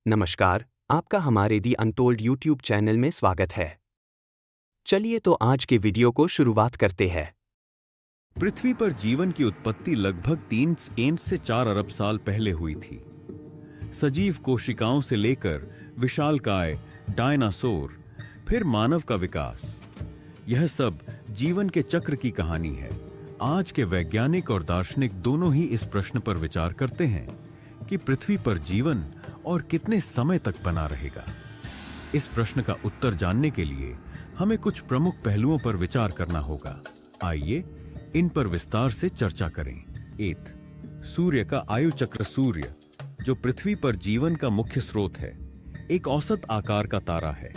नमस्कार, आपका हमारे दी अनटोल्ड यूट्यूब चैनल में स्वागत है। चलिए तो आज के वीडियो को शुरुआत करते हैं। पृथ्वी पर जीवन की उत्पत्ति लगभग 3 से 4 अरब साल पहले हुई थी। सजीव कोशिकाओं से लेकर विशालकाय डायनासोर, फिर मानव का विकास, यह सब जीवन के चक्र की कहानी है। आज के वैज्ञानिक और दार्शनिक दोनों ही इस प्रश्न पर विचार करते हैं कि पृथ्वी पर जीवन और कितने समय तक बना रहेगा। इस प्रश्न का उत्तर जानने के लिए हमें कुछ प्रमुख पहलुओं पर विचार करना होगा। आइए इन पर विस्तार से चर्चा करें। 1. सूर्य का आयु चक्र। सूर्य, जो पृथ्वी पर जीवन का मुख्य स्रोत है, एक औसत आकार का तारा है।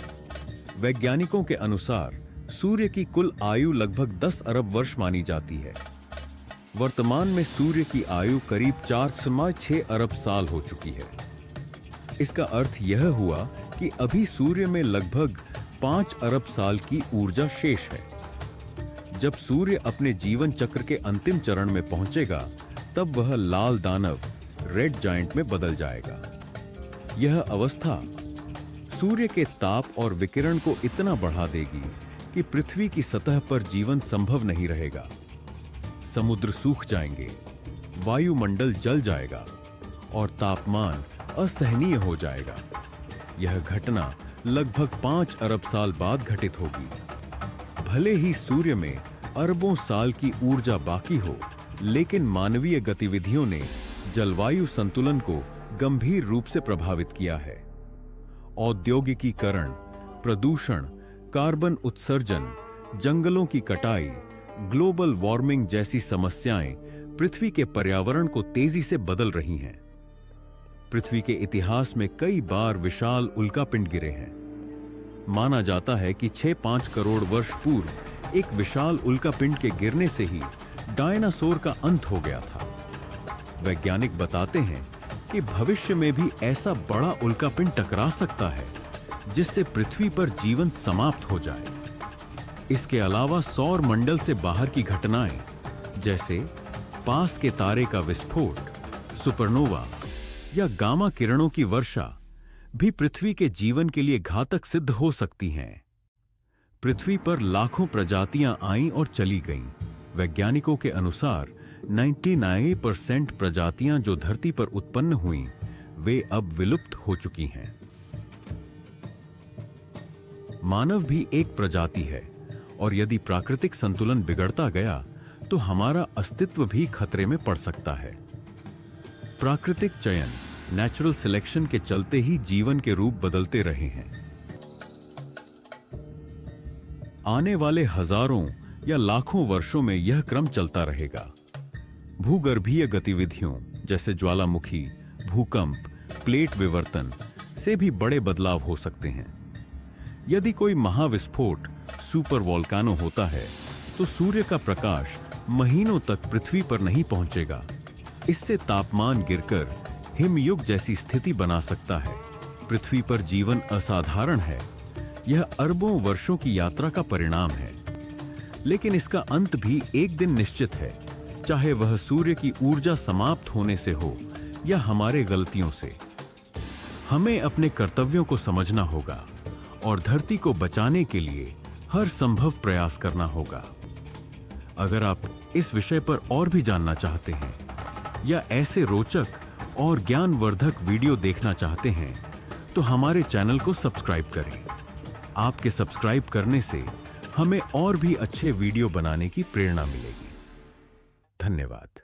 वैज्ञानिकों के अनुसार सूर्य की कुल आयु लगभग 10 अरब वर्ष मानी जाती है। वर्तमान में सूर्य की आयु करीब 4.6 अरब साल हो चुकी है। इसका अर्थ यह हुआ कि अभी सूर्य में लगभग 5 अरब साल की ऊर्जा शेष है। जब सूर्य अपने जीवन चक्र के अंतिम चरण में पहुंचेगा, तब वह लाल दानव, रेड जायंट में बदल जाएगा। यह अवस्था सूर्य के ताप और विकिरण को इतना बढ़ा देगी कि पृथ्वी की सतह पर जीवन संभव नहीं रहेगा। समुद्र सूख जाएंगे, वायुमंडल जल जाएगा और तापमान असहनीय हो जाएगा। यह घटना लगभग 5 अरब साल बाद घटित होगी। भले ही सूर्य में अरबों साल की ऊर्जा बाकी हो, लेकिन मानवीय गतिविधियों ने जलवायु संतुलन को गंभीर रूप से प्रभावित किया है। औद्योगिकीकरण, प्रदूषण, कार्बन उत्सर्जन, जंगलों की कटाई, ग्लोबल वार्मिंग जैसी समस्याएं पृथ्वी के पर्यावरण को तेजी से बदल रही हैं। पृथ्वी के इतिहास में कई बार विशाल उल्कापिंड गिरे हैं। माना जाता है कि 6-5 करोड़ वर्ष पूर्व एक विशाल उल्कापिंड के गिरने से ही डायनासोर का अंत हो गया था। वैज्ञानिक बताते हैं कि भविष्य में भी ऐसा बड़ा उल्कापिंड टकरा सकता है जिससे पृथ्वी पर जीवन समाप्त हो जाए। इसके अलावा सौर मंडल से बाहर की घटनाएं, जैसे पास के तारे का विस्फोट, सुपरनोवा या गामा किरणों की वर्षा, भी पृथ्वी के जीवन के लिए घातक सिद्ध हो सकती हैं। पृथ्वी पर लाखों प्रजातियां आईं और चली गईं। वैज्ञानिकों के अनुसार 99% प्रजातियां जो धरती पर उत्पन्न हुईं, वे अब विलुप्त हो चुकी हैं। मानव भी एक प्रजाति है और यदि प्राकृतिक संतुलन बिगड़ता गया तो हमारा अस्तित्व भी खतरे में पड़ सकता है। प्राकृतिक चयन, नेचुरल सिलेक्शन के चलते ही जीवन के रूप बदलते रहे हैं। आने वाले हजारों या लाखों वर्षों में यह क्रम चलता रहेगा। भूगर्भीय गतिविधियों जैसे ज्वालामुखी, भूकंप, प्लेट विवर्तन से भी बड़े बदलाव हो सकते हैं। यदि कोई महाविस्फोट, सुपर वोल्केनो होता है तो सूर्य का प्रकाश महीनों तक पृथ्वी पर नहीं पहुंचेगा। इससे तापमान गिरकर हिमयुग जैसी स्थिति बना सकता है। पृथ्वी पर जीवन असाधारण है। यह अरबों वर्षों की यात्रा का परिणाम है, लेकिन इसका अंत भी एक दिन निश्चित है, चाहे वह सूर्य की ऊर्जा समाप्त होने से हो या हमारे गलतियों से। हमें अपने कर्तव्यों को समझना होगा और धरती को बचाने के लिए हर संभव प्रयास करना होगा। अगर आप इस विषय पर और भी जानना चाहते हैं या ऐसे रोचक और ज्ञानवर्धक वीडियो देखना चाहते हैं, तो हमारे चैनल को सब्सक्राइब करें। आपके सब्सक्राइब करने से हमें और भी अच्छे वीडियो बनाने की प्रेरणा मिलेगी। धन्यवाद।